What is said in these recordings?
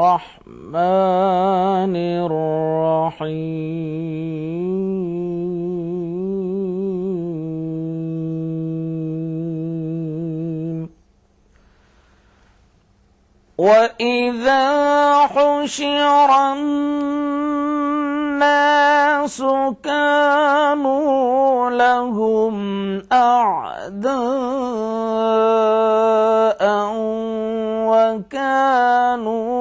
الرحمن الرحيم وإذا حشر الناس كانوا لهم أعداء وكانوا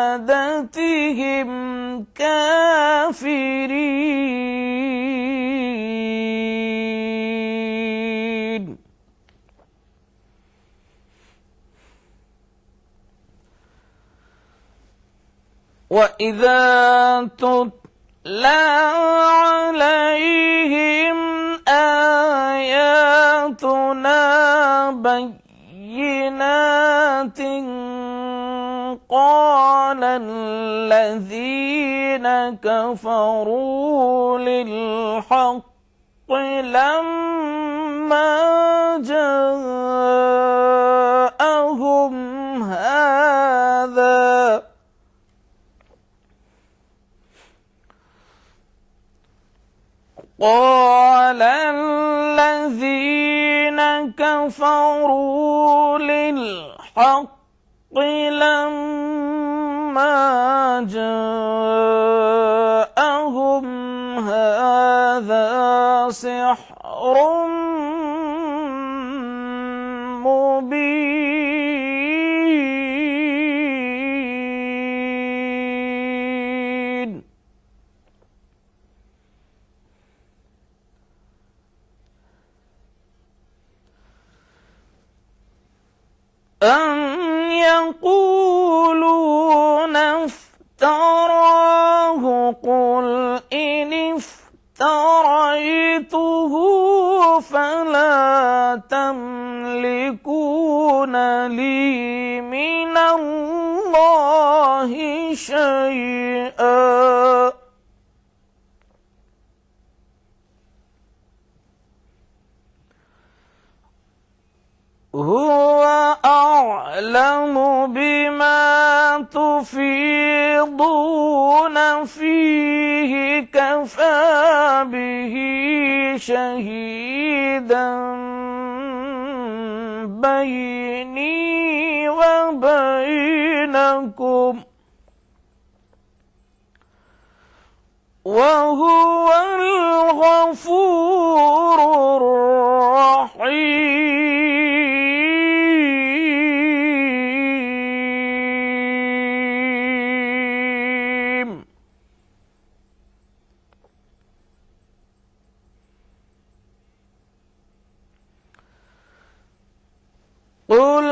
بعبادتهم كافرين وإذا تتلى عليهم آياتنا بينات قال الذين كفروا للحق لما جاءهم هذا قال الذين كفروا للحق لما جاءهم هذا سحر مبين أم يقولون افتراه قل إن افتريته فلا تملكون لي من الله شيئا هو أعلم بما تفيضون فيه كفى به شهيدا بيني وبينكم وهو الغفور الرحيم قل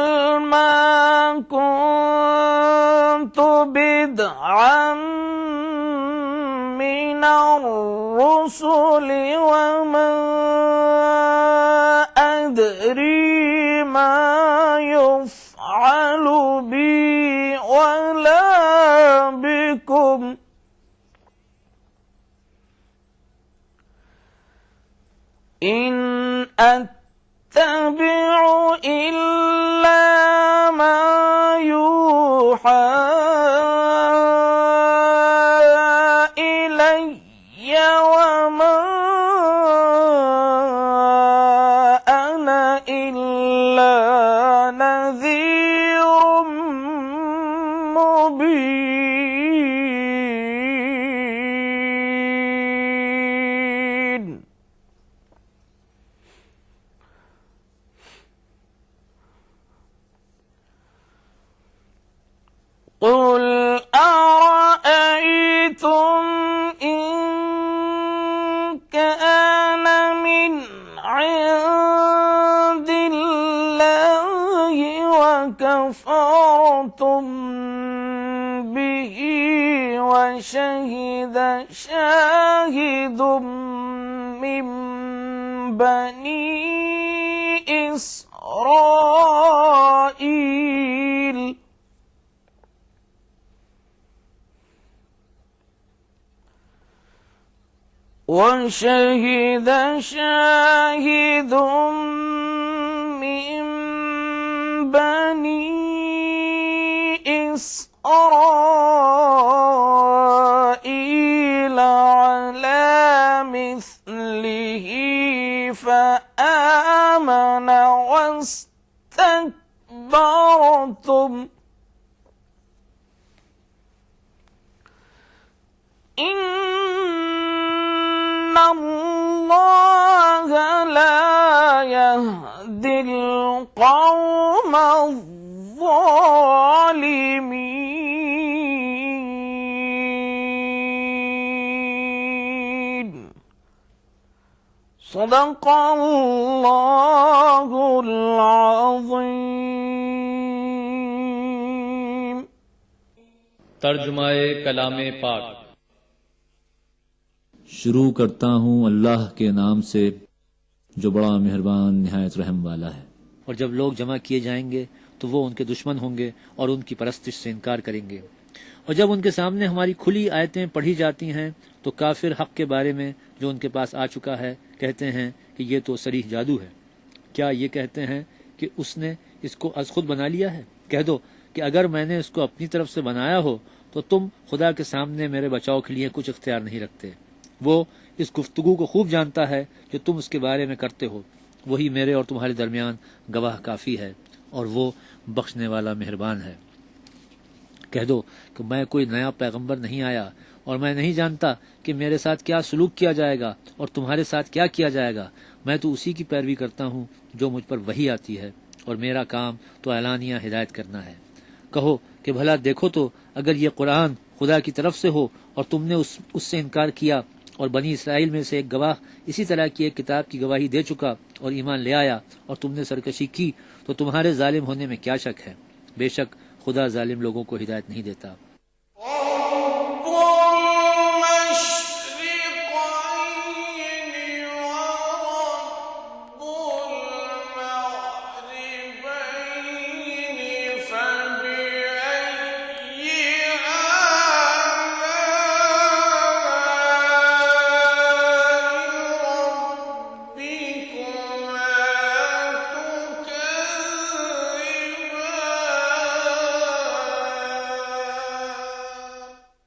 ما كنت بدعا من الرسل وما أدري ما يفعل بي ولا بكم إن أتبع إلا ما يوحى إلي وما أنا إلا نذير مبين قل أرأيتم إن كان من عند الله وكفرتم به وشهد شاهد من بني إسرائيل وشهد شاهد من بني إسرائيل على مثله فآمن واستكبرتم إن الله لا يهدي القوم الظالمين. صدق الله العظيم. ترجمہ کلام پاک. شروع کرتا ہوں اللہ کے نام سے جو بڑا مہربان نہایت رحم والا ہے. اور جب لوگ جمع کیے جائیں گے تو وہ ان کے دشمن ہوں گے اور ان کی پرستش سے انکار کریں گے. اور جب ان کے سامنے ہماری کھلی آیتیں پڑھی جاتی ہیں تو کافر حق کے بارے میں جو ان کے پاس آ چکا ہے کہتے ہیں کہ یہ تو صریح جادو ہے. کیا یہ کہتے ہیں کہ اس نے اس کو از خود بنا لیا ہے؟ کہہ دو کہ اگر میں نے اس کو اپنی طرف سے بنایا ہو تو تم خدا کے سامنے میرے بچاؤ کے لیے کچھ اختیار نہیں رکھتے. وہ اس گفتگو کو خوب جانتا ہے جو تم اس کے بارے میں کرتے ہو. وہی میرے اور تمہارے درمیان گواہ کافی ہے اور وہ بخشنے والا مہربان ہے. کہہ دو کہ میں کوئی نیا پیغمبر نہیں آیا اور میں نہیں جانتا کہ میرے ساتھ کیا سلوک کیا جائے گا اور تمہارے ساتھ کیا کیا جائے گا. میں تو اسی کی پیروی کرتا ہوں جو مجھ پر وحی آتی ہے اور میرا کام تو اعلانیہ ہدایت کرنا ہے. کہو کہ بھلا دیکھو تو اگر یہ قرآن خدا کی طرف سے ہو اور تم نے اس سے انکار کیا اور بنی اسرائیل میں سے ایک گواہ اسی طرح کی ایک کتاب کی گواہی دے چکا اور ایمان لے آیا اور تم نے سرکشی کی تو تمہارے ظالم ہونے میں کیا شک ہے؟ بے شک خدا ظالم لوگوں کو ہدایت نہیں دیتا.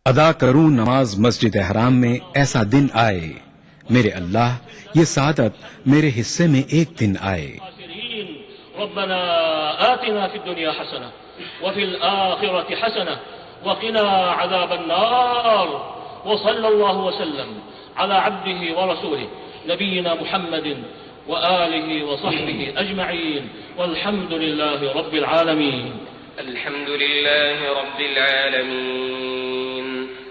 ادا کروں نماز مسجد حرام میں ایسا دن آئے میرے اللہ یہ سعادت میرے حصے میں ایک دن آئے. ربنا آتنا في الدنيا حسنة وفي الآخرة حسنة وقنا عذاب النار. وصلى الله وسلم على عبده ورسوله نبينا محمد وآله وصحبه أجمعين والحمد لله رب العالمين. الحمد لله رب العالمين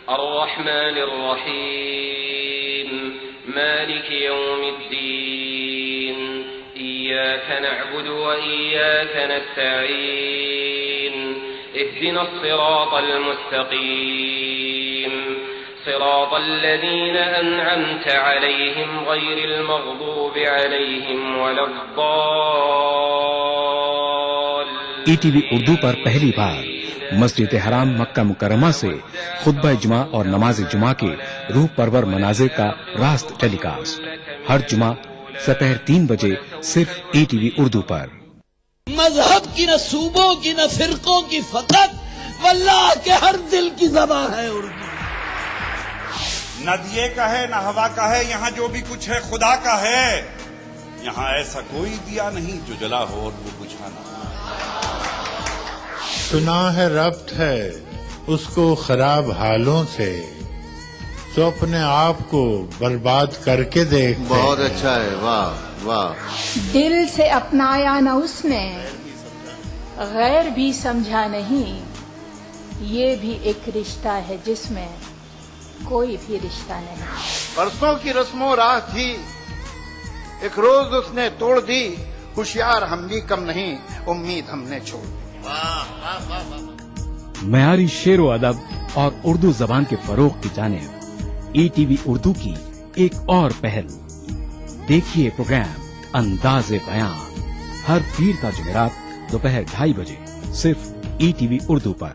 الرحمن الرحيم مالك يوم الدين إياك نعبد وإياك نستعين اهدنا الصراط المستقيم صراط الذين أنعمت عليهم غير المغضوب عليهم ولا الضالين. ETV اردو پر پہلی بار مسجد حرام مکہ مکرمہ سے خطبہ جمعہ اور نماز جمعہ کے روح پرور مناظر کا راست ٹیلی کاسٹ ہر جمعہ دوپہر 3 بجے صرف ETV اردو پر. مذہب کی نہ صوبوں کی نہ فرقوں کی فقط واللہ کے ہر دل کی زبان ہے اردو. نہ دیے کا ہے نہ ہوا کا ہے یہاں جو بھی کچھ ہے خدا کا ہے. یہاں ایسا کوئی دیا نہیں جو جلا ہو اور وہ بجھانا. سنا ہے ربط ہے اس کو خراب حالوں سے تو اپنے آپ کو برباد کر کے دیکھ. بہت اچھا ہے. واہ واہ. دل سے اپنایا نہ اس نے غیر بھی سمجھا نہیں. یہ بھی ایک رشتہ ہے جس میں کوئی بھی رشتہ نہیں. برسوں کی رسم و راہ تھی ایک روز اس نے توڑ دی. ہوشیار ہم بھی کم نہیں امید ہم نے چھوڑ دی. معیاری شعر و ادب اور اردو زبان کے فروغ کی جانب ETV اردو کی ایک اور پہل. دیکھیے پروگرام انداز بیان ہر پیر کا جمعرات دوپہر 2:30 بجے صرف ETV اردو پر.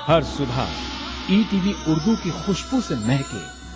ہر صبح ETV اردو کی خوشبو سے مہکے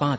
5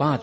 5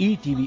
ETV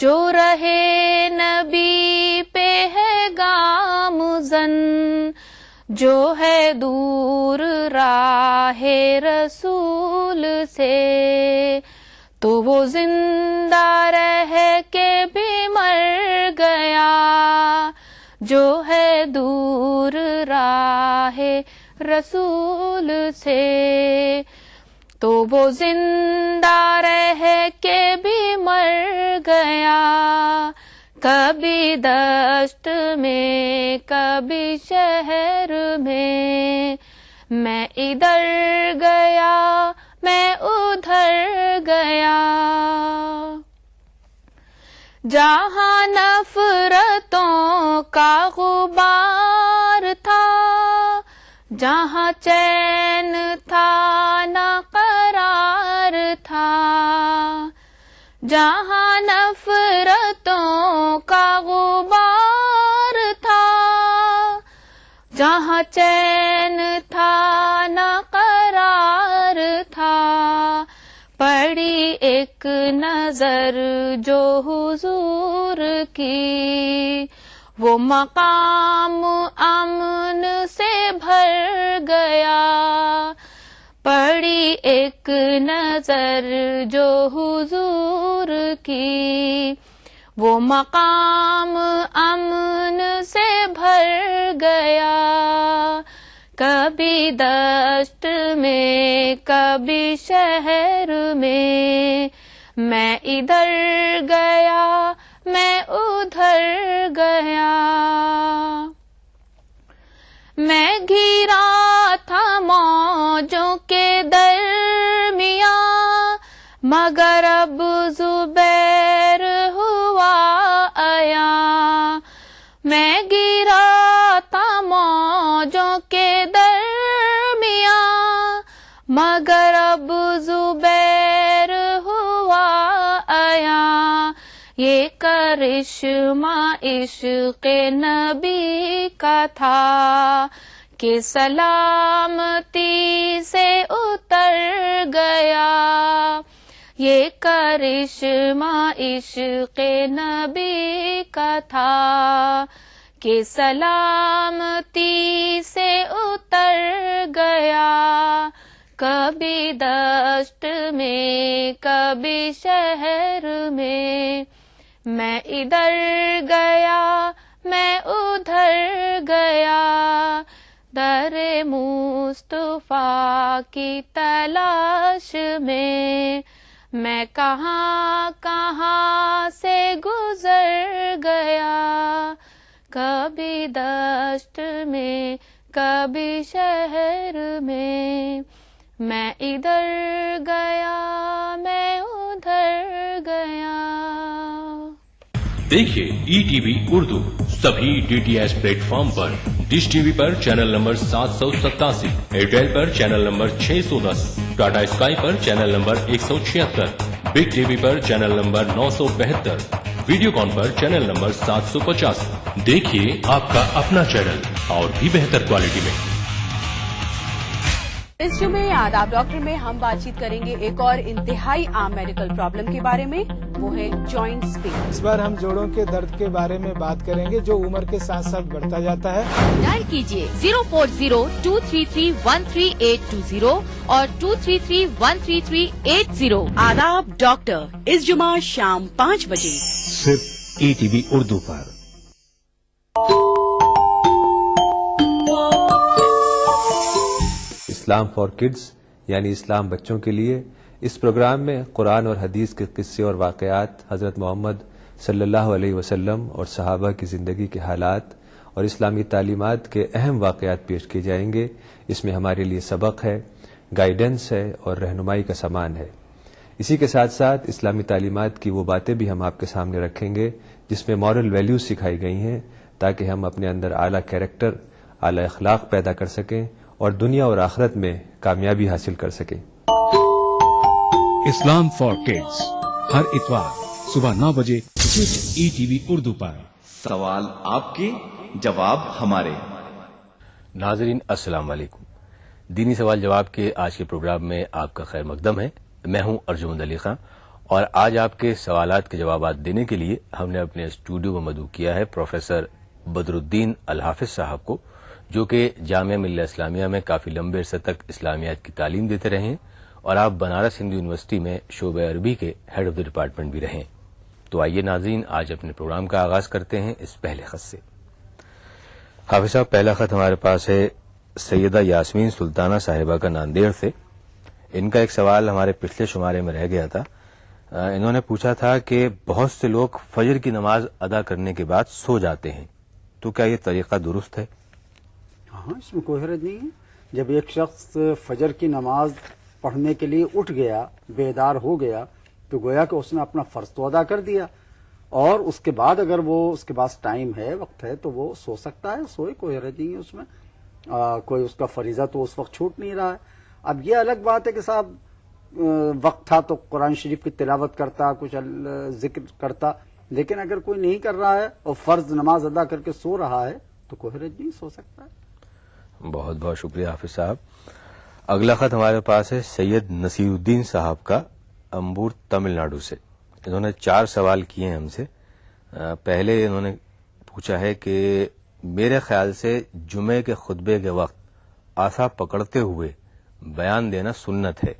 جو رہے نبی پہ ہے گامزن، جو ہے دور راہ رسول سے، تو وہ زندہ رہ کے بھی مر گیا، جو ہے دور راہ رسول سے، تو وہ زندہ رہ کے بھی مر گیا، کبھی دشت میں کبھی شہر میں، میں ادھر گیا میں ادھر گیا، جہاں نفرتوں کا غبار تھا، جہاں چین تھا نہ قرار تھا، جہاں نفرتوں کا غبار تھا، جہاں چین تھا نہ قرار تھا، پڑی ایک نظر جو حضور کی، وہ مقام امن سے بھر گیا، پڑی ایک نظر جو حضور کی، وہ مقام امن سے بھر گیا، کبھی دشت میں کبھی شہر میں، میں ادھر گیا میں ادھر گیا، میں گھرا تھا موجوں کے درمیاں، مگر اب زبیر ہوا آیا، میں گرا تھا موجوں کے درمیاں، مگر اب زبیر ہوا آیا، یہ کرشمہ عشق نبی کا تھا کہ سلامتی سے اتر گیا، یہ کرشمہ عشق نبی کا تھا کہ سلامتی سے اتر گیا، کبھی دشت میں کبھی شہر میں، میں ادھر گیا میں ادھر گیا، در مصطفیٰ کی تلاش میں کہاں کہاں سے گزر گیا، کبھی دشت میں کبھی شہر میں ادھر گیا میں ادھر گیا۔ دیکھیے ای ٹی وی اردو سبھی D T H platform پر، ڈش ٹی وی پر چینل نمبر 787، ایئرٹیل پر چینل نمبر 610، ٹاٹا اسکائی پر channel number 176، big TV پر چینل نمبر 972، ویڈیو کان پر چینل نمبر 750۔ دیکھیے آپ کا اپنا چینل اور بھی بہتر کوالٹی میں۔ اس جمعے آداب ڈاکٹر میں ہم بات چیت کریں گے ایک اور انتہائی عام میڈیکل پرابلم کے بارے میں، وہ ہے جوائنٹس پین۔ اس بار ہم جوڑوں کے درد کے بارے میں بات کریں گے جو عمر کے ساتھ ساتھ بڑھتا جاتا ہے۔ ڈائل کیجیے 040-233-13820 اور 233-13380۔ آداب ڈاکٹر اس جمعہ شام 5 بجے صرف E T V Urdu per. Islam for kids یعنی اسلام بچوں کے لیے، اس پروگرام میں قرآن اور حدیث کے قصے اور واقعات، حضرت محمد صلی اللہ علیہ وسلم اور صحابہ کی زندگی کے حالات اور اسلامی تعلیمات کے اہم واقعات پیش کیے جائیں گے۔ اس میں ہمارے لیے سبق ہے، گائیڈنس ہے اور رہنمائی کا سامان ہے۔ اسی کے ساتھ ساتھ اسلامی تعلیمات کی وہ باتیں بھی ہم آپ کے سامنے رکھیں گے جس میں مورل ویلیوز سکھائی گئی ہیں، تاکہ ہم اپنے اندر اعلیٰ کیریکٹر، اعلیٰ اخلاق پیدا کر سکیں اور دنیا اور آخرت میں کامیابی حاصل کر سکیں۔ اسلام فار کڈز ہر اتوار صبح 9 بجے صرف ای ٹی وی اردو پر۔ سوال آپ کے، جواب ہمارے۔ ناظرین السلام علیکم، دینی سوال جواب کے آج کے پروگرام میں آپ کا خیر مقدم ہے۔ میں ہوں ارجمند علی خان اور آج آپ کے سوالات کے جوابات دینے کے لیے ہم نے اپنے اسٹوڈیو میں مدعو کیا ہے پروفیسر بدر الدین الحافظ صاحب کو، جو کہ جامعہ ملیہ اسلامیہ میں کافی لمبے عرصے تک اسلامیات کی تعلیم دیتے رہے ہیں اور آپ بنارس ہندو یونیورسٹی میں شعبہ عربی کے ہیڈ آف دی ڈپارٹمنٹ بھی رہے. تو آئیے ناظرین، آج اپنے پروگرام کا آغاز کرتے ہیں اس پہلے خط سے. حافظ صاحب، پہلا خط ہمارے پاس ہے سیدہ یاسمین سلطانہ صاحبہ کا ناندیڑ سے. ان کا ایک سوال ہمارے پچھلے شمارے میں رہ گیا تھا. انہوں نے پوچھا تھا کہ بہت سے لوگ فجر کی نماز ادا کرنے کے بعد سو جاتے ہیں، تو کیا یہ طریقہ درست ہے؟ ہاں، اس میں کوئی حرج نہیں ہے. جب ایک شخص فجر کی نماز پڑھنے کے لیے اٹھ گیا، بیدار ہو گیا، تو گویا کہ اس نے اپنا فرض تو ادا کر دیا، اور اس کے بعد اگر وہ اس کے پاس ٹائم ہے، وقت ہے، تو وہ سو سکتا ہے. سوئے، کوئی حرج نہیں ہے اس میں. کوئی اس کا فریضہ تو اس وقت چھوٹ نہیں رہا ہے. اب یہ الگ بات ہے کہ صاحب وقت تھا تو قرآن شریف کی تلاوت کرتا، کچھ ذکر کرتا، لیکن اگر کوئی نہیں کر رہا ہے اور فرض نماز ادا کر کے سو رہا ہے تو کوئی حرج نہیں، سو سکتا ہے. بہت بہت شکریہ حافظ صاحب. اگلا خط ہمارے پاس ہے سید نصیر الدین صاحب کا، امبور تمل ناڈو سے. انہوں نے 4 سوال کیے ہیں ہم سے. پہلے انہوں نے پوچھا ہے کہ میرے خیال سے جمعے کے خطبے کے وقت آسا پکڑتے ہوئے بیان دینا سنت ہے.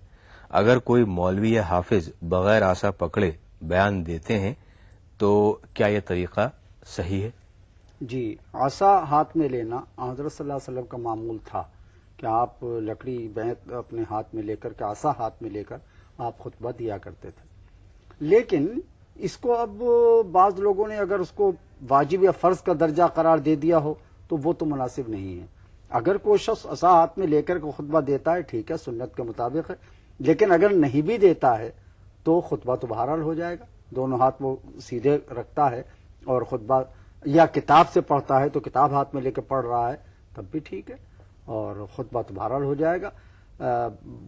اگر کوئی مولوی یا حافظ بغیر آسا پکڑے بیان دیتے ہیں تو کیا یہ طریقہ صحیح ہے؟ جی، آسا ہاتھ میں لینا حضرت صلی اللہ علیہ وسلم کا معمول تھا کہ آپ لکڑی بیت اپنے ہاتھ میں لے کر کے، آسا ہاتھ میں لے کر آپ خطبہ دیا کرتے تھے. لیکن اس کو اب بعض لوگوں نے اگر اس کو واجب یا فرض کا درجہ قرار دے دیا ہو تو وہ تو مناسب نہیں ہے. اگر کوئی شخص عصا ہاتھ میں لے کر کے خطبہ دیتا ہے، ٹھیک ہے، سنت کے مطابق ہے. لیکن اگر نہیں بھی دیتا ہے تو خطبہ تو بہرحال ہو جائے گا. دونوں ہاتھ وہ سیدھے رکھتا ہے اور خطبہ یا کتاب سے پڑھتا ہے تو کتاب ہاتھ میں لے کے پڑھ رہا ہے، تب بھی ٹھیک ہے، اور خطبہ تو بہرحال ہو جائے گا.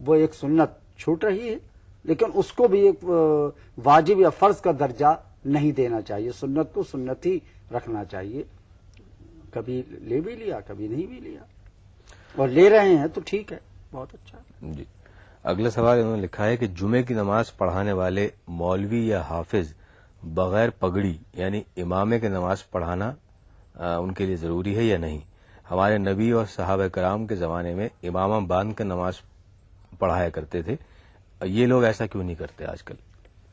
وہ ایک سنت چھوٹ رہی ہے، لیکن اس کو بھی ایک واجب یا فرض کا درجہ نہیں دینا چاہیے. سنت کو سنت ہی رکھنا چاہیے. کبھی لے بھی لیا، کبھی نہیں بھی لیا، اور لے رہے ہیں تو ٹھیک ہے، بہت اچھا. جی، اگلا سوال انہوں نے لکھا ہے کہ جمعے کی نماز پڑھانے والے مولوی یا حافظ بغیر پگڑی یعنی امامے کی نماز پڑھانا ان کے لیے ضروری ہے یا نہیں؟ ہمارے نبی اور صحابہ کرام کے زمانے میں امامہ باندھ کر نماز پڑھایا کرتے تھے. یہ لوگ ایسا کیوں نہیں کرتے آج کل؟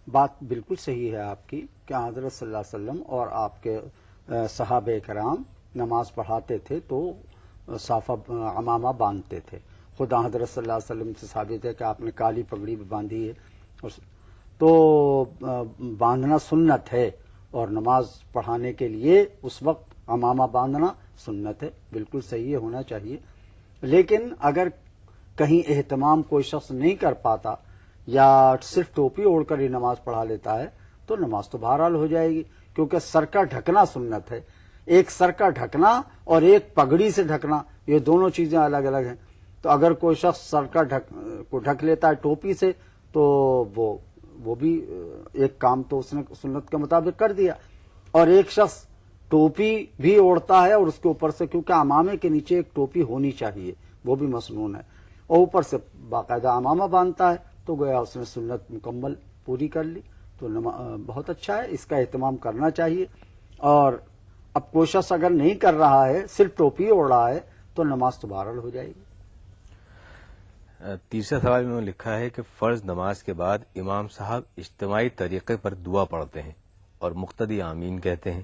بات بالکل صحیح ہے آپ کی کہ حضرت صلی اللہ علیہ وسلم اور آپ کے صحابہ کرام نماز پڑھاتے تھے تو صافہ عمامہ باندھتے تھے. خدا حضرت صلی اللہ علیہ وسلم سے ثابت ہے کہ آپ نے کالی پگڑی بھی باندھی ہے. تو باندھنا سنت ہے، اور نماز پڑھانے کے لیے اس وقت عمامہ باندھنا سنت ہے، بالکل صحیح ہونا چاہیے. لیکن اگر کہیں اہتمام کوئی شخص نہیں کر پاتا یا صرف ٹوپی اوڑھ کر ہی نماز پڑھا لیتا ہے تو نماز تو بہرحال ہو جائے گی، کیونکہ سر کا ڈھکنا سنت ہے. ایک سر کا ڈھکنا اور ایک پگڑی سے ڈھکنا، یہ دونوں چیزیں الگ الگ ہیں. تو اگر کوئی شخص سر کا کو ڈھک لیتا ہے ٹوپی سے تو وہ بھی ایک کام تو اس نے سنت کے مطابق کر دیا. اور ایک شخص ٹوپی بھی اوڑھتا ہے اور اس کے اوپر سے، کیونکہ عمامے کے نیچے ایک ٹوپی ہونی چاہیے، وہ بھی مسنون ہے، اور اوپر سے باقاعدہ عمامہ باندھتا ہے، تو گویا اس نے سنت مکمل پوری کر لی. تو بہت اچھا ہے، اس کا اہتمام کرنا چاہیے. اور اب کوئی شخص اگر نہیں کر رہا ہے، صرف ٹوپی اوڑھ رہا ہے، تو نماز تو بہرحال ہو جائے گی. تیسرا سوال میں لکھا ہے کہ فرض نماز کے بعد امام صاحب اجتماعی طریقے پر دعا پڑھتے ہیں اور مقتدی آمین کہتے ہیں.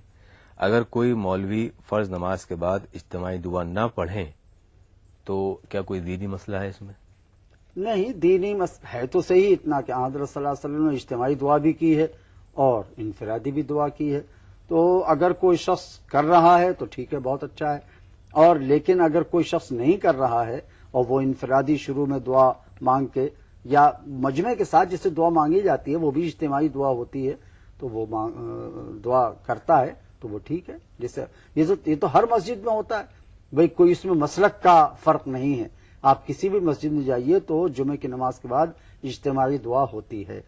اگر کوئی مولوی فرض نماز کے بعد اجتماعی دعا نہ پڑھیں تو کیا کوئی دینی مسئلہ ہے اس میں؟ نہیں، دینی ہے تو صحیح اتنا کہ حضرت صلی اللہ علیہ وسلم نے اجتماعی دعا بھی کی ہے اور انفرادی بھی دعا کی ہے. تو اگر کوئی شخص کر رہا ہے تو ٹھیک ہے، بہت اچھا ہے. اور لیکن اگر کوئی شخص نہیں کر رہا ہے اور وہ انفرادی شروع میں دعا مانگ کے یا مجمع کے ساتھ جس سے دعا مانگی جاتی ہے وہ بھی اجتماعی دعا ہوتی ہے تو وہ دعا کرتا ہے تو وہ ٹھیک ہے. جیسے یہ تو ہر مسجد میں ہوتا ہے بھئی، کوئی اس میں مسلک کا فرق نہیں ہے. آپ کسی بھی مسجد میں جائیے تو جمعے کی نماز کے بعد اجتماعی دعا ہوتی ہے.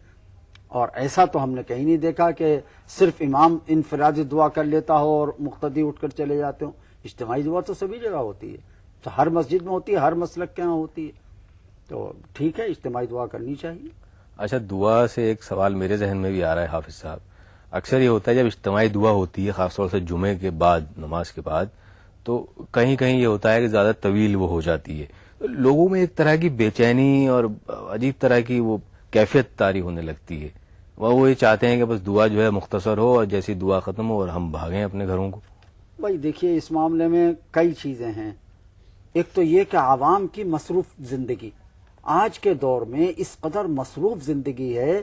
اور ایسا تو ہم نے کہیں نہیں دیکھا کہ صرف امام انفرادی دعا کر لیتا ہو اور مقتدی اٹھ کر چلے جاتے ہوں. اجتماعی دعا تو سبھی جگہ ہوتی ہے، تو ہر مسجد میں ہوتی ہے، ہر مسلک کے یہاں ہوتی ہے. تو ٹھیک ہے، اجتماعی دعا کرنی چاہیے. اچھا، دعا سے ایک سوال میرے ذہن میں بھی آ رہا ہے حافظ صاحب. اکثر یہ ہوتا ہے جب اجتماعی دعا ہوتی ہے، خاص طور سے جمعے کے بعد، نماز کے بعد، تو کہیں کہیں یہ ہوتا ہے کہ زیادہ طویل وہ ہو جاتی ہے. لوگوں میں ایک طرح کی بے چینی اور عجیب طرح کی وہ کیفیت طاری ہونے لگتی ہے. وہ یہ چاہتے ہیں کہ بس دعا جو ہے مختصر ہو اور جیسی دعا ختم ہو اور ہم بھاگیں اپنے گھروں کو. بھائی دیکھیے، اس معاملے میں کئی چیزیں ہیں. ایک تو یہ کہ عوام کی مصروف زندگی، آج کے دور میں اس قدر مصروف زندگی ہے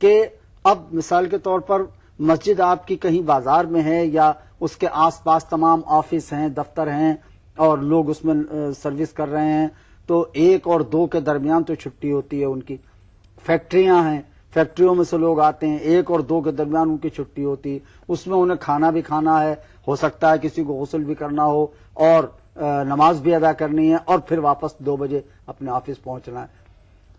کہ اب مثال کے طور پر مسجد آپ کی کہیں بازار میں ہے یا اس کے آس پاس تمام آفس ہیں، دفتر ہیں اور لوگ اس میں سروس کر رہے ہیں، تو 1 اور 2 کے درمیان تو چھٹی ہوتی ہے ان کی. فیکٹریاں ہیں، فیکٹریوں میں سے لوگ آتے ہیں، 1 اور 2 کے درمیان ان کی چھٹی ہوتی ہے. اس میں انہیں کھانا بھی کھانا ہے، ہو سکتا ہے کسی کو غسل بھی کرنا ہو اور نماز بھی ادا کرنی ہے اور پھر واپس 2 بجے اپنے آفس پہنچنا ہے.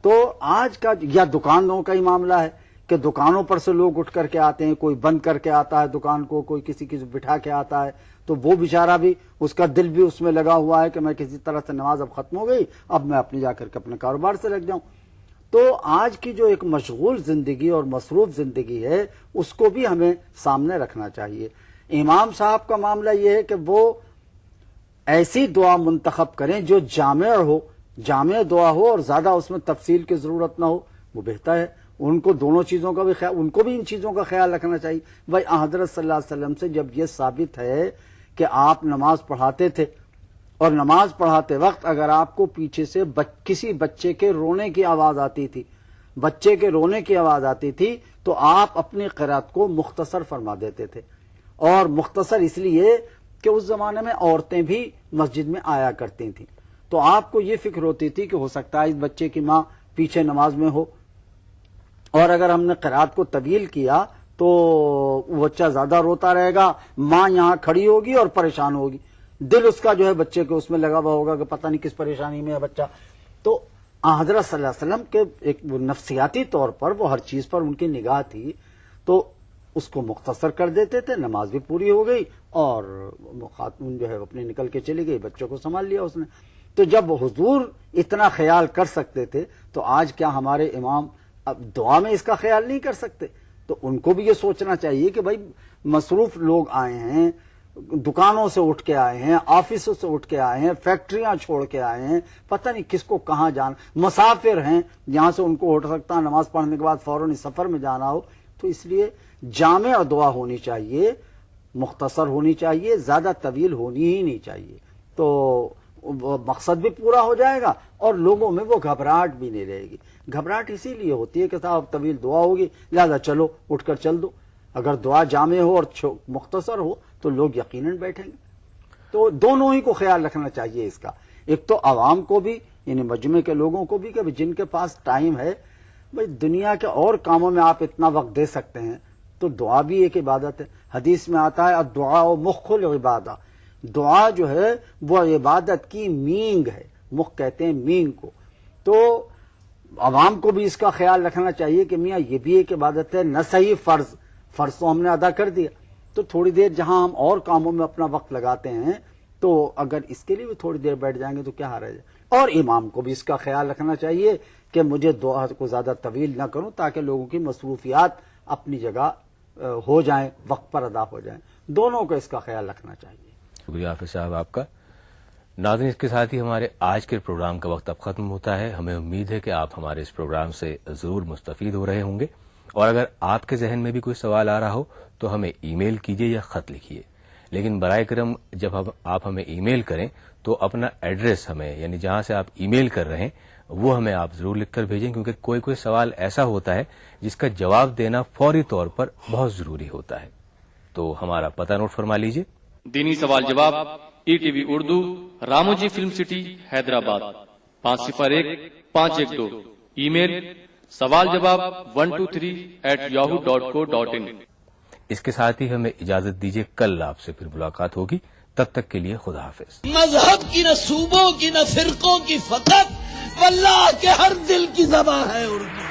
تو آج کا یا دکانوں کا ہی معاملہ ہے کہ دکانوں پر سے لوگ اٹھ کر کے آتے ہیں، کوئی بند کر کے آتا ہے دکان کو، کوئی کسی بٹھا کے آتا ہے، تو وہ بیچارہ بھی، اس کا دل بھی اس میں لگا ہوا ہے کہ میں کسی طرح سے نماز اب ختم ہو گئی، اب میں اپنی جا کر کے اپنے کاروبار سے لگ جاؤں. تو آج کی جو ایک مشغول زندگی اور مصروف زندگی ہے اس کو بھی ہمیں سامنے رکھنا چاہیے. امام صاحب کا معاملہ یہ ہے کہ وہ ایسی دعا منتخب کریں جو جامع دعا ہو اور زیادہ اس میں تفصیل کی ضرورت نہ ہو، وہ بہتر ہے. ان کو دونوں چیزوں کا بھی خیال، ان کو بھی ان چیزوں کا خیال رکھنا چاہیے. بھائی حضرت صلی اللہ علیہ وسلم سے جب یہ ثابت ہے کہ آپ نماز پڑھاتے تھے اور نماز پڑھاتے وقت اگر آپ کو پیچھے سے کسی بچے کے رونے کی آواز آتی تھی تو آپ اپنی قرات کو مختصر فرما دیتے تھے. اور مختصر اس لیے کہ اس زمانے میں عورتیں بھی مسجد میں آیا کرتی تھیں، تو آپ کو یہ فکر ہوتی تھی کہ ہو سکتا ہے اس بچے کی ماں پیچھے نماز میں ہو، اور اگر ہم نے قرات کو طویل کیا تو بچہ زیادہ روتا رہے گا، ماں یہاں کھڑی ہوگی اور پریشان ہوگی، دل اس کا جو ہے بچے کے اس میں لگا ہوا ہوگا کہ پتہ نہیں کس پریشانی میں ہے بچہ. تو حضرت صلی اللہ علیہ وسلم کے ایک نفسیاتی طور پر وہ ہر چیز پر ان کی نگاہ تھی، تو اس کو مختصر کر دیتے تھے، نماز بھی پوری ہو گئی اور خاتون جو ہے اپنے نکل کے چلی گئی، بچوں کو سنبھال لیا اس نے. تو جب حضور اتنا خیال کر سکتے تھے تو آج کیا ہمارے امام اب دعا میں اس کا خیال نہیں کر سکتے؟ تو ان کو بھی یہ سوچنا چاہیے کہ بھائی مصروف لوگ آئے ہیں، دکانوں سے اٹھ کے آئے ہیں، آفسوں سے اٹھ کے آئے ہیں، فیکٹریاں چھوڑ کے آئے ہیں، پتہ نہیں کس کو کہاں جانا، مسافر ہیں، یہاں سے ان کو اٹھ سکتا ہے نماز پڑھنے کے بعد فوراً سفر میں جانا ہو. تو اس لیے جامع دعا ہونی چاہیے، مختصر ہونی چاہیے، زیادہ طویل ہونی ہی نہیں چاہیے. تو مقصد بھی پورا ہو جائے گا اور لوگوں میں وہ گھبراہٹ بھی نہیں رہے گی. گھبراہٹ اسی لیے ہوتی ہے کہ صاحب طویل دعا ہوگی لہذا چلو اٹھ کر چل دو. اگر دعا جامع ہو اور مختصر ہو تو لوگ یقیناً بیٹھیں گے. تو دونوں ہی کو خیال رکھنا چاہیے اس کا. ایک تو عوام کو بھی، یعنی مجمع کے لوگوں کو بھی، کہ جن کے پاس ٹائم ہے، بھائی دنیا کے اور کاموں میں آپ اتنا وقت دے سکتے ہیں تو دعا بھی ایک عبادت ہے. حدیث میں آتا ہے الدعاء مخ العبادہ، دعا جو ہے وہ عبادت کی مینگ ہے. مخ کہتے ہیں مینگ کو. تو عوام کو بھی اس کا خیال رکھنا چاہیے کہ میاں یہ بھی ایک عبادت ہے. نہ صحیح فرض تو ہم نے ادا کر دیا، تو تھوڑی دیر جہاں ہم اور کاموں میں اپنا وقت لگاتے ہیں تو اگر اس کے لیے بھی تھوڑی دیر بیٹھ جائیں گے تو کیا حرج ہے. اور امام کو بھی اس کا خیال رکھنا چاہیے کہ مجھے دعا کو زیادہ طویل نہ کروں تاکہ لوگوں کی مصروفیات اپنی جگہ ہو جائیں، وقت پر ادا ہو جائیں. دونوں کو اس کا خیال رکھنا چاہیے. شکریہ حافظ صاحب آپ کا. ناظرین، اس کے ساتھ ہی ہمارے آج کے پروگرام کا وقت اب ختم ہوتا ہے. ہمیں امید ہے کہ آپ ہمارے اس پروگرام سے ضرور مستفید ہو رہے ہوں گے، اور اگر آپ کے ذہن میں بھی کوئی سوال آ رہا ہو تو ہمیں ای میل کیجیے یا خط لکھیے. لیکن برائے کرم جب آپ ہمیں ای میل کریں تو اپنا ایڈریس ہمیں، یعنی جہاں سے آپ ای میل کر رہے ہیں وہ ہمیں آپ ضرور لکھ کر بھیجیں، کیونکہ کوئی سوال ایسا ہوتا ہے جس کا جواب دینا فوری طور پر بہت ضروری ہوتا ہے. تو ہمارا پتہ نوٹ فرما لیجیے. دینی سوال جواب، E T V Urdu, Ramoji film city, Hyderabad 501-512. Email سوال جواب 123@yahoo.co.in. اس کے ساتھ ہی ہمیں اجازت دیجیے، کل آپ سے پھر ملاقات ہوگی. تب تک کے لیے خدا حافظ. مذہب کی نہ صوبوں کی نہ فرقوں کی فقط، واللہ کے ہر دل کی زبان ہے اردو.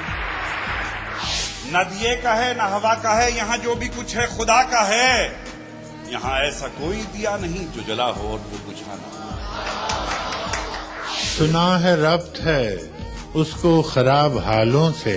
نہ دیے کا ہے نہ ہوا کا ہے، یہاں جو بھی کچھ ہے خدا کا ہے. یہاں ایسا کوئی دیا نہیں جو جلا ہو اور وہ بجھا نہ ہو. سنا ہے ربط ہے اس کو خراب حالوں سے،